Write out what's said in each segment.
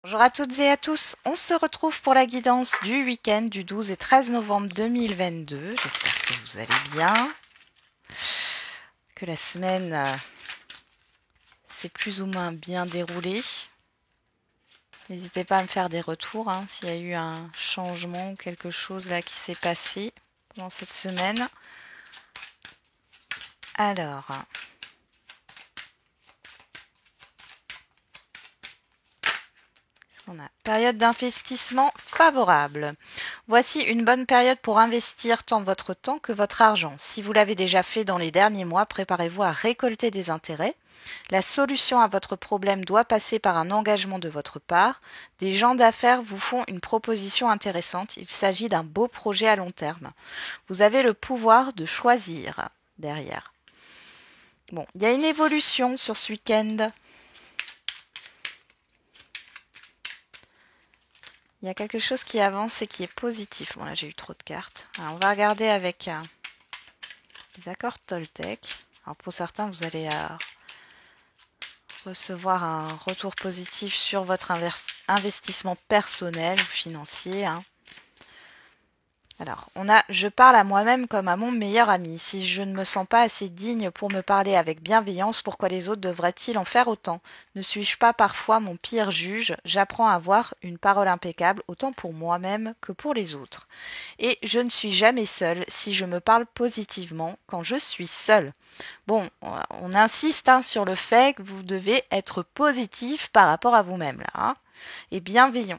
Bonjour à toutes et à tous, on se retrouve pour la guidance du week-end du 12 et 13 novembre 2022. J'espère que vous allez bien, que la semaine s'est plus ou moins bien déroulée. N'hésitez pas à me faire des retours s'il y a eu un changement ou quelque chose là qui s'est passé pendant cette semaine. Alors, on a période d'investissement favorable. Voici une bonne période pour investir tant votre temps que votre argent. Si vous l'avez déjà fait dans les derniers mois, préparez-vous à récolter des intérêts. La solution à votre problème doit passer par un engagement de votre part. Des gens d'affaires vous font une proposition intéressante. Il s'agit d'un beau projet à long terme. Vous avez le pouvoir de choisir derrière. Bon, il y a une évolution sur ce week-end. Il y a quelque chose qui avance et qui est positif. Bon, là, j'ai eu trop de cartes. Alors, on va regarder avec les accords Toltec. Alors, pour certains, vous allez recevoir un retour positif sur votre investissement personnel ou financier. Alors, on a « Je parle à moi-même comme à mon meilleur ami. Si je ne me sens pas assez digne pour me parler avec bienveillance, pourquoi les autres devraient-ils en faire autant? Ne suis-je pas parfois mon pire juge? J'apprends à avoir une parole impeccable, autant pour moi-même que pour les autres. Et je ne suis jamais seule si je me parle positivement quand je suis seule. » Bon, on insiste sur le fait que vous devez être positif par rapport à vous-même, là, et bienveillant.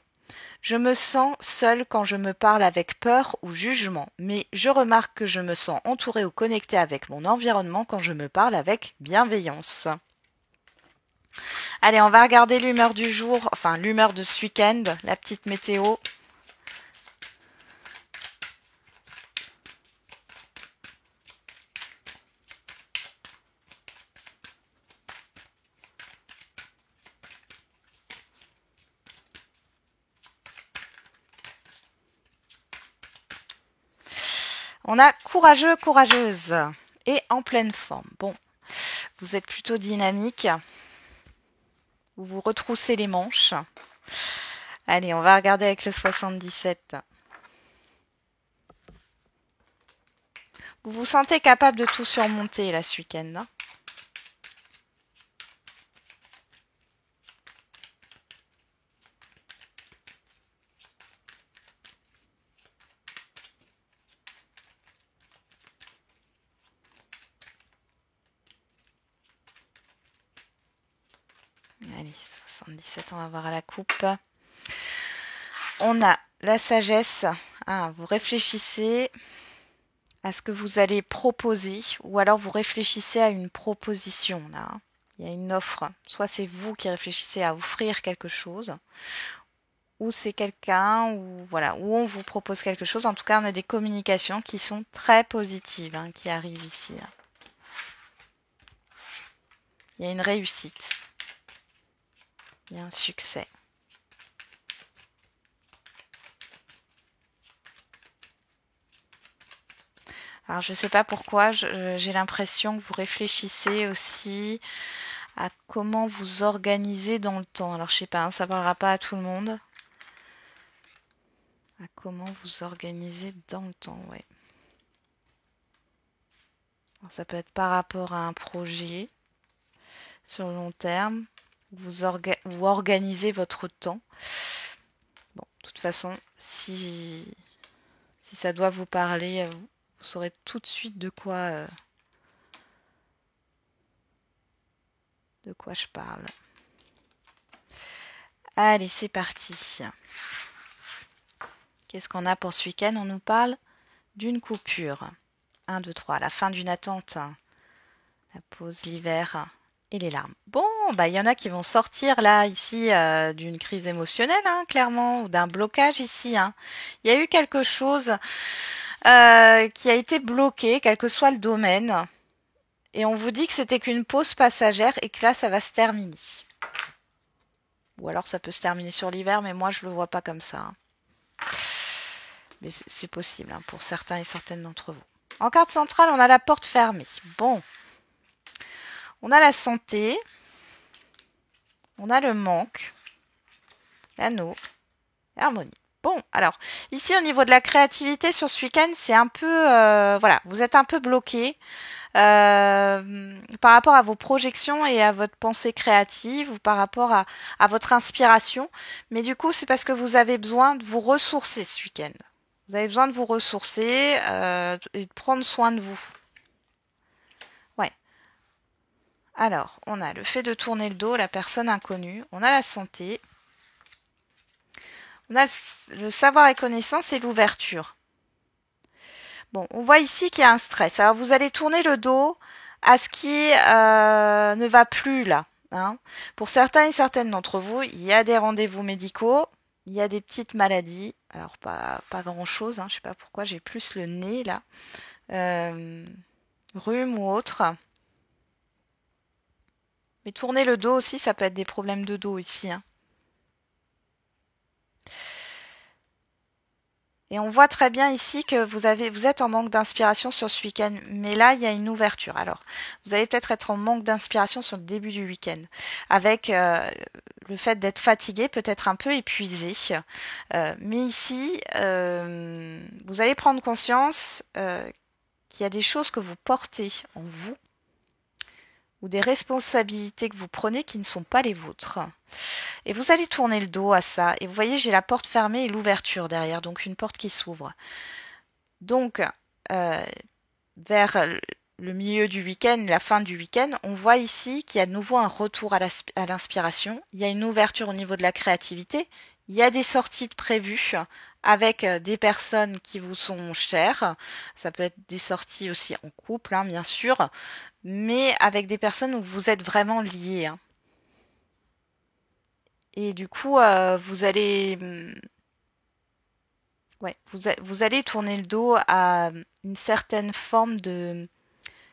Je me sens seule quand je me parle avec peur ou jugement, mais je remarque que je me sens entourée ou connectée avec mon environnement quand je me parle avec bienveillance. Allez, on va regarder l'humeur du jour, enfin l'humeur de ce week-end, la petite météo. On a courageux, courageuse et en pleine forme. Bon, vous êtes plutôt dynamique. Vous vous retroussez les manches. Allez, on va regarder avec le 77. Vous vous sentez capable de tout surmonter là ce week-end, Allez, 77, on va voir à la coupe. On a la sagesse. Vous réfléchissez à ce que vous allez proposer ou alors vous réfléchissez à une proposition là. Il y a une offre. Soit c'est vous qui réfléchissez à offrir quelque chose ou c'est quelqu'un ou voilà, où on vous propose quelque chose. En tout cas, on a des communications qui sont très positives qui arrivent ici. Il y a une réussite. Il y a un succès. Alors, je ne sais pas pourquoi, j'ai l'impression que vous réfléchissez aussi à comment vous organisez dans le temps. Alors, je ne sais pas, ça ne parlera pas à tout le monde. À comment vous organisez dans le temps, ouais. Alors, ça peut être par rapport à un projet sur le long terme. Vous organisez votre temps. Bon, de toute façon, si ça doit vous parler, vous saurez tout de suite de quoi je parle. Allez, c'est parti. Qu'est-ce qu'on a pour ce week-end? On nous parle d'une coupure. 1, 2, 3. La fin d'une attente. La pause, l'hiver et les larmes. Bon, il y en a qui vont sortir là, ici, d'une crise émotionnelle, clairement, ou d'un blocage ici. Il y a eu quelque chose qui a été bloqué, quel que soit le domaine. Et on vous dit que c'était qu'une pause passagère et que là, ça va se terminer. Ou alors ça peut se terminer sur l'hiver, mais moi, je le vois pas comme ça. Mais c'est possible pour certains et certaines d'entre vous. En carte centrale, on a la porte fermée. Bon. On a la santé. On a le manque. l'anneau, harmonie. Bon, alors, ici, au niveau de la créativité sur ce week-end, c'est un peu... voilà, vous êtes un peu bloqué par rapport à vos projections et à votre pensée créative ou par rapport à votre inspiration. Mais du coup, c'est parce que vous avez besoin de vous ressourcer ce week-end. Vous avez besoin de vous ressourcer et de prendre soin de vous. Ouais. Alors, on a le fait de tourner le dos, la personne inconnue. On a la santé. On a le savoir et connaissance et l'ouverture. Bon, on voit ici qu'il y a un stress. Alors, vous allez tourner le dos à ce qui ne va plus là. Hein. Pour certains et certaines d'entre vous, il y a des rendez-vous médicaux, il y a des petites maladies. Alors, pas grand-chose. Hein. Je ne sais pas pourquoi j'ai plus le nez là. Rhume ou autre. Mais tourner le dos aussi, ça peut être des problèmes de dos ici. Hein. Et on voit très bien ici que vous êtes en manque d'inspiration sur ce week-end. Mais là, il y a une ouverture. Alors, vous allez peut-être être en manque d'inspiration sur le début du week-end. Avec le fait d'être fatigué, peut-être un peu épuisé. Mais ici, vous allez prendre conscience qu'il y a des choses que vous portez en vous ou des responsabilités que vous prenez qui ne sont pas les vôtres. Et vous allez tourner le dos à ça. Et vous voyez, j'ai la porte fermée et l'ouverture derrière, donc une porte qui s'ouvre. Donc, vers le milieu du week-end, la fin du week-end, on voit ici qu'il y a de nouveau un retour à l'inspiration. Il y a une ouverture au niveau de la créativité. Il y a des sorties de prévues avec des personnes qui vous sont chères. Ça peut être des sorties aussi en couple, hein, bien sûr, mais avec des personnes où vous êtes vraiment liés. Hein. Et du coup, vous allez, vous allez tourner le dos à une certaine forme de,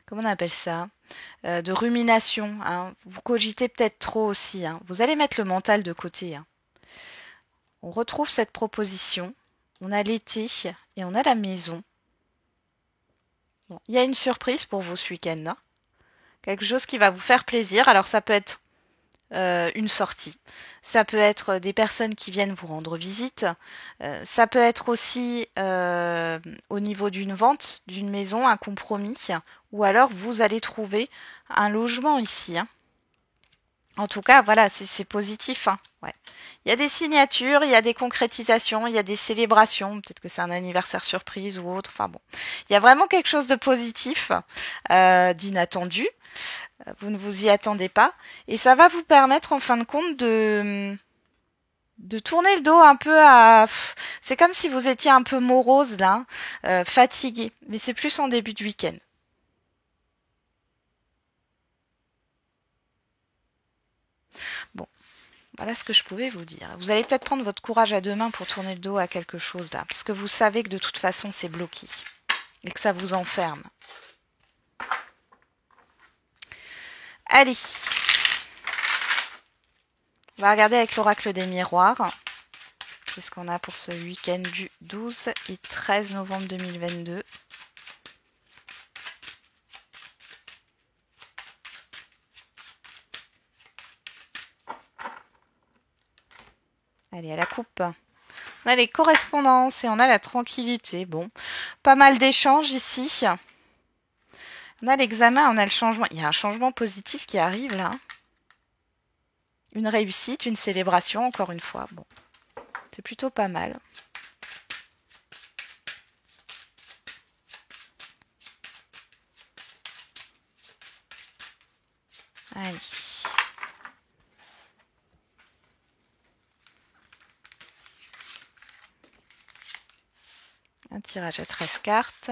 comment on appelle ça, de rumination. Hein. Vous cogitez peut-être trop aussi. Hein. Vous allez mettre le mental de côté. Hein. On retrouve cette proposition. On a l'été et on a la maison. Bon, il y a une surprise pour vous ce week-end. Hein. Quelque chose qui va vous faire plaisir. Alors ça peut être une sortie. Ça peut être des personnes qui viennent vous rendre visite. Ça peut être aussi au niveau d'une vente d'une maison, un compromis. Ou alors vous allez trouver un logement ici. Hein. En tout cas, voilà, c'est positif. Hein. Ouais. Il y a des signatures, il y a des concrétisations, il y a des célébrations. Peut-être que c'est un anniversaire surprise ou autre. Enfin bon, il y a vraiment quelque chose de positif, d'inattendu. Vous ne vous y attendez pas. Et ça va vous permettre, en fin de compte, de tourner le dos un peu à... C'est comme si vous étiez un peu morose, là, fatigué. Mais c'est plus en début de week-end. Bon, voilà ce que je pouvais vous dire. Vous allez peut-être prendre votre courage à deux mains pour tourner le dos à quelque chose, là. Parce que vous savez que de toute façon, c'est bloqué. Et que ça vous enferme. Allez. On va regarder avec l'oracle des miroirs. Qu'est-ce qu'on a pour ce week-end du 12 et 13 novembre 2022. Allez, à la coupe. On a les correspondances et on a la tranquillité. Bon, pas mal d'échanges ici. On a l'examen, on a le changement. Il y a un changement positif qui arrive là. Une réussite, une célébration, encore une fois. Bon, c'est plutôt pas mal. Allez. Un tirage à 13 cartes.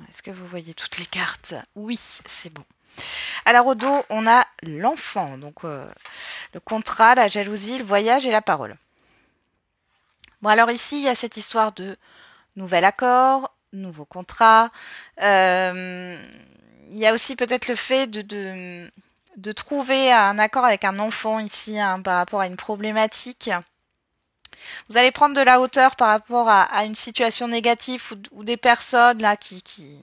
Est-ce que vous voyez toutes les cartes? Oui, c'est bon. Alors au dos, on a l'enfant, donc le contrat, la jalousie, le voyage et la parole. Bon alors ici, il y a cette histoire de nouvel accord, nouveau contrat. Il y a aussi peut-être le fait de trouver un accord avec un enfant ici hein, par rapport à une problématique. Vous allez prendre de la hauteur par rapport à une situation négative ou des personnes là qui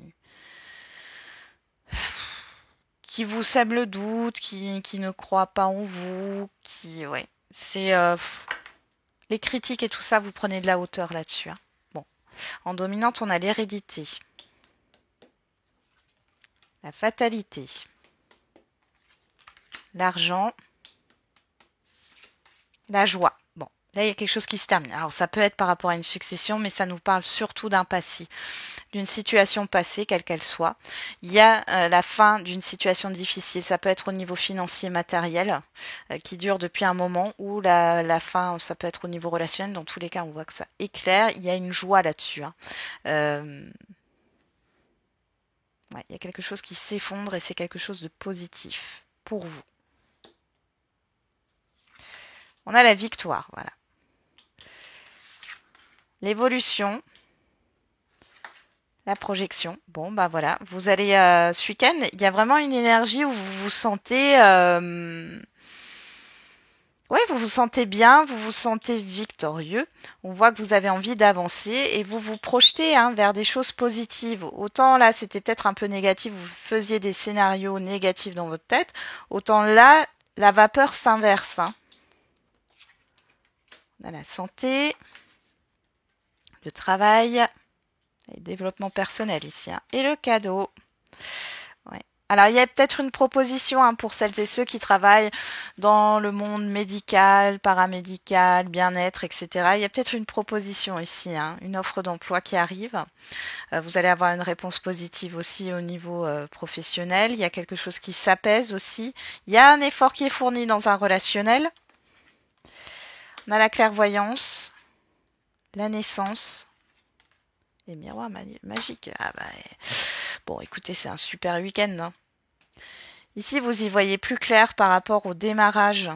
vous sèment le doute, qui ne croient pas en vous, ouais, c'est les critiques et tout ça, vous prenez de la hauteur là-dessus. Hein. Bon, en dominante, on a l'hérédité, la fatalité, l'argent, la joie. Bon, là, il y a quelque chose qui se termine. Alors, ça peut être par rapport à une succession, mais ça nous parle surtout d'un passé, d'une situation passée, quelle qu'elle soit. Il y a la fin d'une situation difficile. Ça peut être au niveau financier, matériel, qui dure depuis un moment, ou la fin, ça peut être au niveau relationnel. Dans tous les cas, on voit que ça éclaire. Il y a une joie là-dessus. Hein. Ouais, il y a quelque chose qui s'effondre et c'est quelque chose de positif pour vous. On a la victoire, voilà. L'évolution, la projection. Bon, bah voilà, vous allez ce week-end, il y a vraiment une énergie où vous vous sentez, ouais, vous vous sentez bien, vous vous sentez victorieux. On voit que vous avez envie d'avancer et vous vous projetez hein, vers des choses positives. Autant là, c'était peut-être un peu négatif, vous faisiez des scénarios négatifs dans votre tête. Autant là, la vapeur s'inverse. Hein. On a la santé, le travail, le développement personnel ici. Hein, et le cadeau. Ouais. Alors, il y a peut-être une proposition hein, pour celles et ceux qui travaillent dans le monde médical, paramédical, bien-être, etc. Il y a peut-être une proposition ici, hein, une offre d'emploi qui arrive. Vous allez avoir une réponse positive aussi au niveau professionnel. Il y a quelque chose qui s'apaise aussi. Il y a un effort qui est fourni dans un relationnel. On a la clairvoyance, la naissance, les miroirs magiques. Ah bah, bon, écoutez, c'est un super week-end. Hein. Ici, vous y voyez plus clair par rapport au démarrage,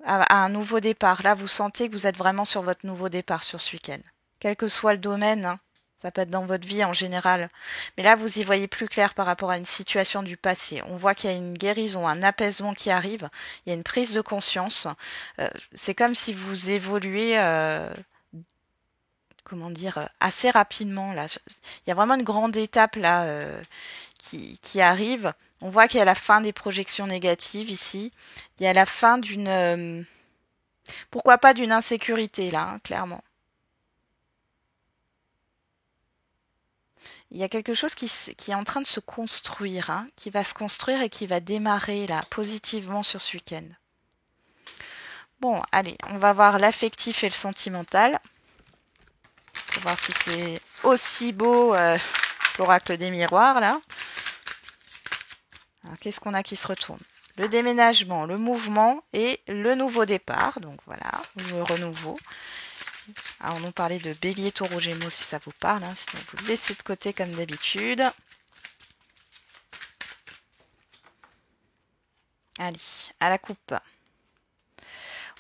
à un nouveau départ. Là, vous sentez que vous êtes vraiment sur votre nouveau départ sur ce week-end. Quel que soit le domaine, hein, ça peut être dans votre vie en général. Mais là, vous y voyez plus clair par rapport à une situation du passé. On voit qu'il y a une guérison, un apaisement qui arrive. Il y a une prise de conscience. C'est comme si vous évoluez... comment dire, assez rapidement là. Il y a vraiment une grande étape là qui arrive. On voit qu'il y a la fin des projections négatives ici. Il y a la fin d'une... pourquoi pas d'une insécurité là, hein, clairement. Il y a quelque chose qui est en train de se construire, hein, qui va se construire et qui va démarrer là, positivement sur ce week-end. Bon, allez, on va voir l'affectif et le sentimental. Pour voir si c'est aussi beau l'oracle des miroirs là. Alors, qu'est-ce qu'on a qui se retourne? Le déménagement, le mouvement et le nouveau départ. Donc voilà, le renouveau. Alors, on nous parlait de bélier, taureau, gémeaux si ça vous parle. Hein, sinon, vous le laissez de côté comme d'habitude. Allez, à la coupe.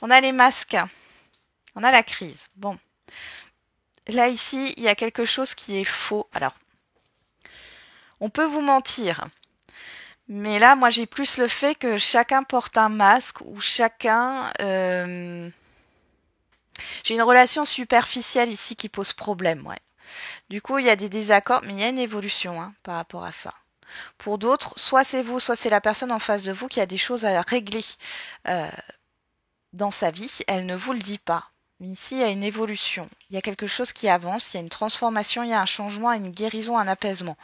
On a les masques. On a la crise. Bon. Là, ici, il y a quelque chose qui est faux. Alors, on peut vous mentir. Mais là, moi, j'ai plus le fait que chacun porte un masque ou chacun... J'ai une relation superficielle ici qui pose problème, ouais. Du coup, il y a des désaccords, mais il y a une évolution hein, par rapport à ça. Pour d'autres, soit c'est vous, soit c'est la personne en face de vous qui a des choses à régler dans sa vie. Elle ne vous le dit pas. Mais ici, il y a une évolution. Il y a quelque chose qui avance, il y a une transformation, il y a un changement, une guérison, un apaisement.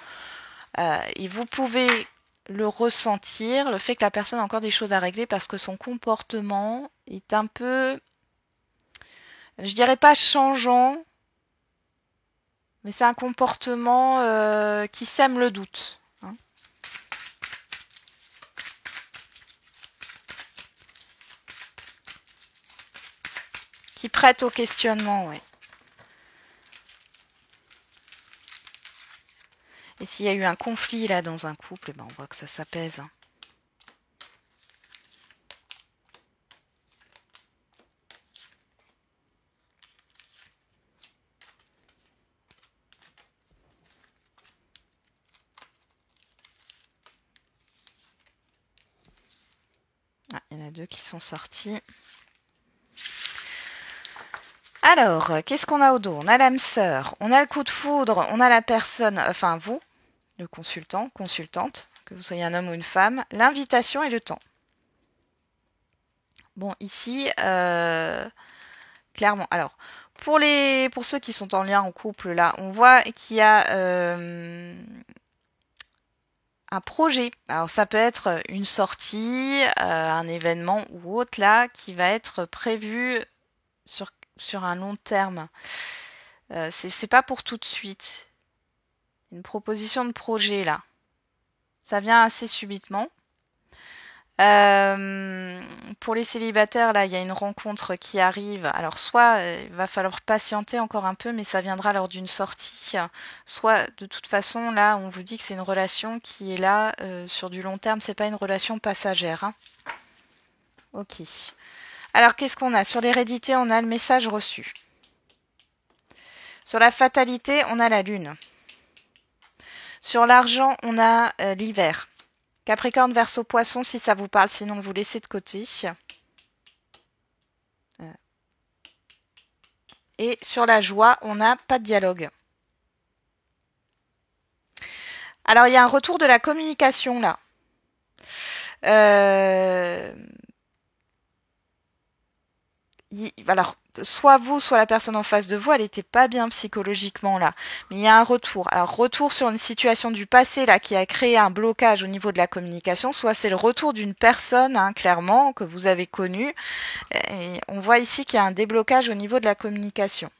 Et vous pouvez le ressentir, le fait que la personne a encore des choses à régler parce que son comportement est un peu, je dirais pas changeant, mais c'est un comportement qui sème le doute. Hein. Qui prête au questionnement, oui. Et s'il y a eu un conflit là dans un couple, ben on voit que ça s'apaise. Hein. y en a 2 qui sont sortis. Alors, qu'est-ce qu'on a au dos? On a l'âme sœur, on a le coup de foudre, on a la personne, enfin vous, le consultant, consultante, que vous soyez un homme ou une femme, l'invitation et le temps. Bon, ici, clairement, alors, pour ceux qui sont en lien en couple, là, on voit qu'il y a un projet. Alors, ça peut être une sortie, un événement ou autre, là, qui va être prévu sur un long terme. C'est pas pour tout de suite. Une proposition de projet, là. Ça vient assez subitement. Pour les célibataires, là, il y a une rencontre qui arrive. Alors, soit il va falloir patienter encore un peu, mais ça viendra lors d'une sortie. Soit, de toute façon, là, on vous dit que c'est une relation qui est là sur du long terme. C'est pas une relation passagère. Hein. Ok. Alors, qu'est-ce qu'on a? Sur l'hérédité, on a le message reçu. Sur la fatalité, on a la lune. Sur l'argent, on a l'hiver. Capricorne, Verseau, Poisson, si ça vous parle, sinon vous laissez de côté. Et sur la joie, on n'a pas de dialogue. Alors, il y a un retour de la communication, là. Alors, soit vous, soit la personne en face de vous, elle n'était pas bien psychologiquement là. Mais il y a un retour. Alors, retour sur une situation du passé là qui a créé un blocage au niveau de la communication, soit c'est le retour d'une personne, hein, clairement, que vous avez connue. Et on voit ici qu'il y a un déblocage au niveau de la communication.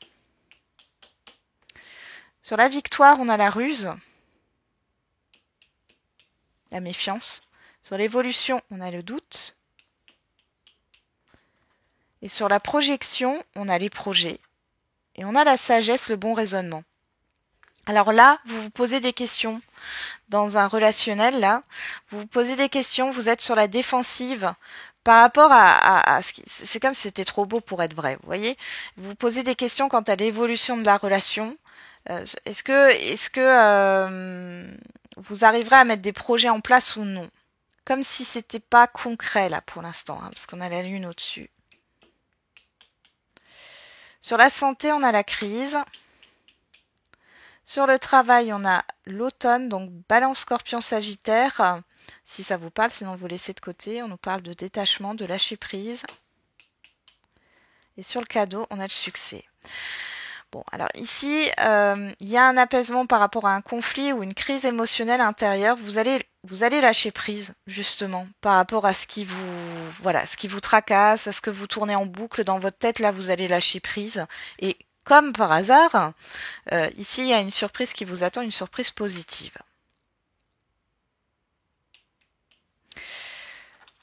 Sur la victoire, on a la ruse, la méfiance. Sur l'évolution, on a le doute. Et sur la projection, on a les projets. Et on a la sagesse, le bon raisonnement. Alors là, vous vous posez des questions. Dans un relationnel, là, vous vous posez des questions, vous êtes sur la défensive par rapport à ce qui... C'est comme si c'était trop beau pour être vrai, vous voyez? Vous vous posez des questions quant à l'évolution de la relation. Est-ce que vous arriverez à mettre des projets en place ou non? Comme si c'était pas concret, là, pour l'instant, hein, parce qu'on a la lune au-dessus. Sur la santé, on a la crise. Sur le travail, on a l'automne, donc Balance, Scorpion, Sagittaire. Si ça vous parle, sinon vous laissez de côté. On nous parle de détachement, de lâcher prise. Et sur le cadeau, on a le succès. Bon, alors ici, il y a un apaisement par rapport à un conflit ou une crise émotionnelle intérieure. Vous allez lâcher prise, justement, par rapport à ce qui vous tracasse, à ce que vous tournez en boucle dans votre tête. Là, vous allez lâcher prise. Et comme par hasard, ici, il y a une surprise qui vous attend, une surprise positive.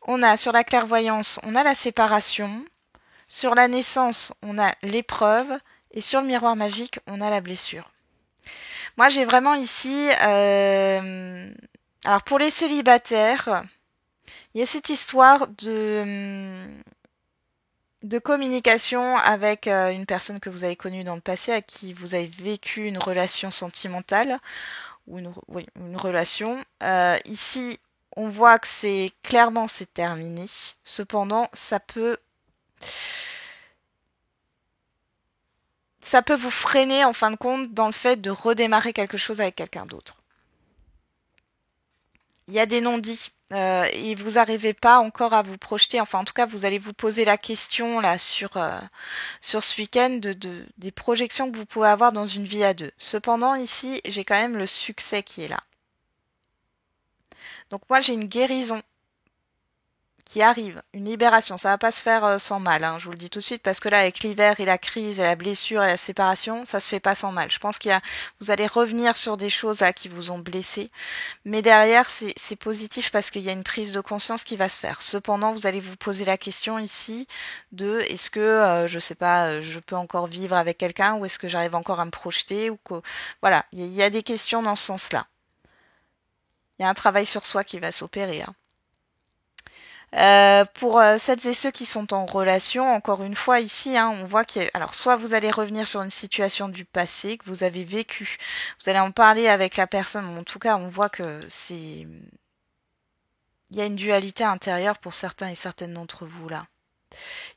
On a sur la clairvoyance, on a la séparation. Sur la naissance, on a l'épreuve. Et sur le miroir magique, on a la blessure. Moi, j'ai vraiment ici... alors, pour les célibataires, il y a cette histoire de communication avec une personne que vous avez connue dans le passé, à qui vous avez vécu une relation sentimentale, ou une relation. Ici, on voit que c'est terminé. Cependant, ça peut vous freiner en fin de compte dans le fait de redémarrer quelque chose avec quelqu'un d'autre. Il y a des non-dits et vous n'arrivez pas encore à vous projeter. Enfin, en tout cas, vous allez vous poser la question là sur ce week-end des projections que vous pouvez avoir dans une vie à deux. Cependant, ici, j'ai quand même le succès qui est là. Donc moi, j'ai une guérison qui arrive, une libération. Ça va pas se faire sans mal, hein, je vous le dis tout de suite, parce que là, avec l'hiver et la crise et la blessure et la séparation, ça se fait pas sans mal. Je pense vous allez revenir sur des choses là qui vous ont blessé, mais derrière, c'est positif parce qu'il y a une prise de conscience qui va se faire. Cependant, vous allez vous poser la question ici de est-ce que, je sais pas, je peux encore vivre avec quelqu'un ou est-ce que j'arrive encore à me projeter ou que, voilà, il y a des questions dans ce sens-là. Il y a un travail sur soi qui va s'opérer, hein. Pour celles et ceux qui sont en relation, encore une fois ici, hein, on voit alors soit vous allez revenir sur une situation du passé que vous avez vécu, vous allez en parler avec la personne. En tout cas, on voit que il y a une dualité intérieure pour certains et certaines d'entre vous là.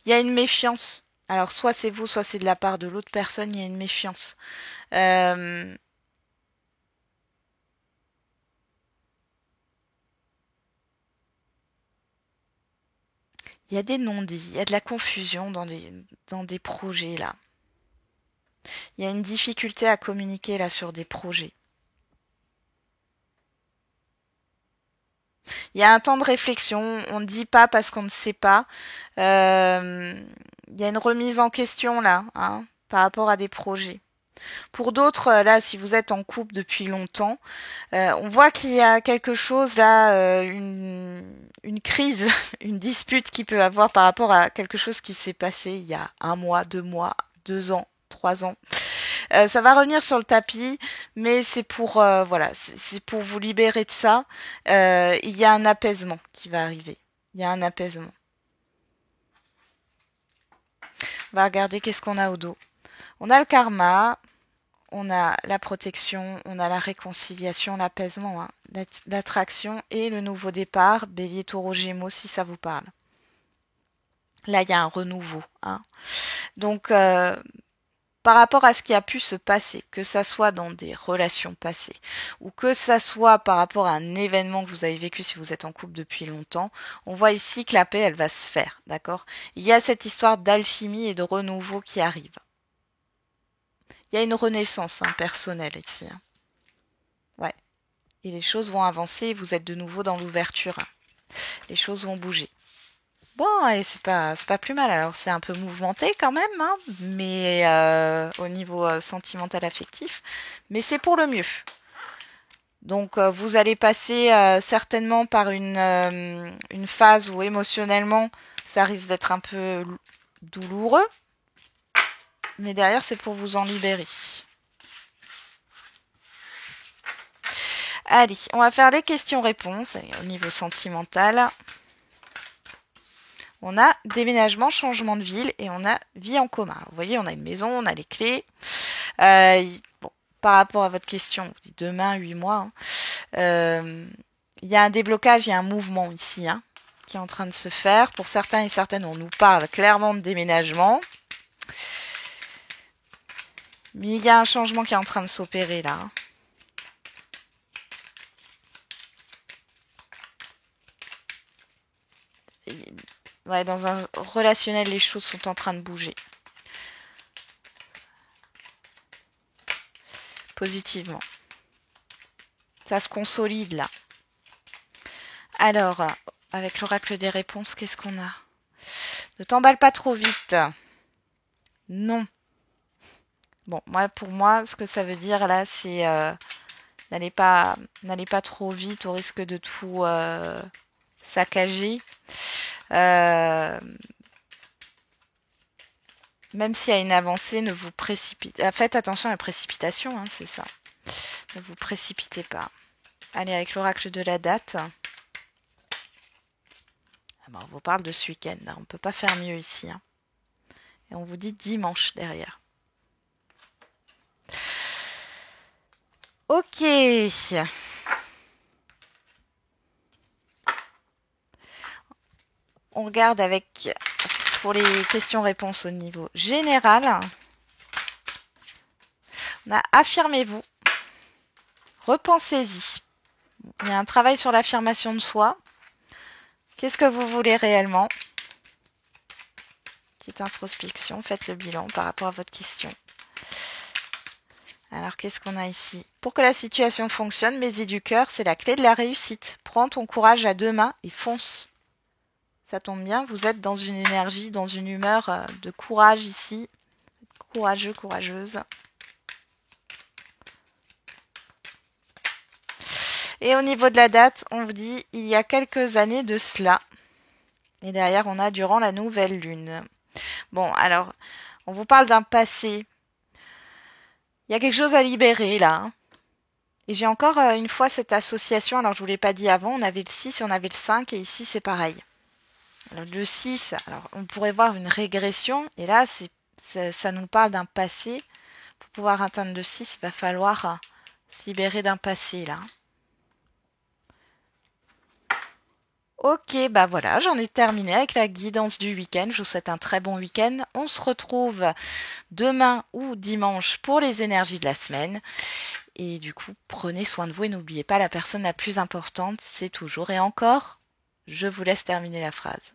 Il y a une méfiance. Alors soit c'est vous, soit c'est de la part de l'autre personne, il y a une méfiance. Euh, il y a des non-dits, il y a de la confusion dans des projets là. Il y a une difficulté à communiquer là sur des projets. Il y a un temps de réflexion, on ne dit pas parce qu'on ne sait pas. Il y a une remise en question là, hein, par rapport à des projets. Pour d'autres, là, si vous êtes en couple depuis longtemps, on voit qu'il y a quelque chose là, une crise, une dispute qui peut avoir par rapport à quelque chose qui s'est passé il y a 1 mois, 2 ans, 3 ans. Ça va revenir sur le tapis, mais c'est pour voilà, c'est pour vous libérer de ça. Il y a un apaisement qui va arriver. Il y a un apaisement. On va regarder qu'est-ce qu'on a au dos. On a le karma, on a la protection, on a la réconciliation, l'apaisement, hein, l'attraction et le nouveau départ, Bélier, Taureau, Gémeaux, si ça vous parle. Là, il y a un renouveau. Hein. Donc, par rapport à ce qui a pu se passer, que ça soit dans des relations passées ou que ça soit par rapport à un événement que vous avez vécu si vous êtes en couple depuis longtemps, on voit ici que la paix, elle va se faire, d'accord? Il y a cette histoire d'alchimie et de renouveau qui arrive. Il y a une renaissance personnelle ici. Hein. Ouais. Et les choses vont avancer et vous êtes de nouveau dans l'ouverture. Hein. Les choses vont bouger. Bon, et c'est pas plus mal. Alors c'est un peu mouvementé quand même, hein, mais au niveau sentimental affectif, mais c'est pour le mieux. Donc vous allez passer certainement par une phase où émotionnellement ça risque d'être un peu douloureux, mais derrière c'est pour vous en libérer. Allez, on va faire les questions-réponses au niveau sentimental. On a déménagement, changement de ville et on a vie en commun. Alors, vous voyez, on a une maison, on a les clés. Bon, par rapport à votre question, on dit demain, 8 mois. Hein, il y a un déblocage, il y a un mouvement ici hein, qui est en train de se faire. Pour certains et certaines, on nous parle clairement de déménagement. Mais il y a un changement qui est en train de s'opérer là. Hein. Ouais, dans un relationnel, les choses sont en train de bouger. Positivement. Ça se consolide là. Alors, avec l'oracle des réponses, qu'est-ce qu'on a? Ne t'emballe pas trop vite. Non. Bon, moi, pour moi, ce que ça veut dire là, c'est n'allez pas trop vite au risque de tout saccager. Même s'il y a une avancée, ne vous précipitez. Faites attention à la précipitation, hein, c'est ça. Ne vous précipitez pas. Allez, avec l'oracle de la date. Ah ben, on vous parle de ce week-end. On ne peut pas faire mieux ici. Hein. Et on vous dit dimanche derrière. Ok. On regarde avec, pour les questions-réponses au niveau général. On a affirmez-vous. Repensez-y. Il y a un travail sur l'affirmation de soi. Qu'est-ce que vous voulez réellement? Petite introspection, faites le bilan par rapport à votre question. Alors, qu'est-ce qu'on a ici? Pour que la situation fonctionne, mets-y du cœur, c'est la clé de la réussite. Prends ton courage à 2 mains et fonce. Ça tombe bien, vous êtes dans une énergie, dans une humeur de courage ici. Courageux, courageuse. Et au niveau de la date, on vous dit il y a quelques années de cela. Et derrière, on a durant la nouvelle lune. Bon, alors, on vous parle d'un passé. Il y a quelque chose à libérer là. Hein. Et j'ai encore une fois cette association. Alors, je ne vous l'ai pas dit avant, on avait le 6 et on avait le 5. Et ici, c'est pareil. Alors, le 6, alors, on pourrait voir une régression. Et là, ça nous parle d'un passé. Pour pouvoir atteindre le 6, il va falloir se libérer d'un passé là. Ok, bah voilà, j'en ai terminé avec la guidance du week-end. Je vous souhaite un très bon week-end. On se retrouve demain ou dimanche pour les énergies de la semaine. Et du coup, prenez soin de vous et n'oubliez pas, la personne la plus importante, c'est toujours et encore, je vous laisse terminer la phrase.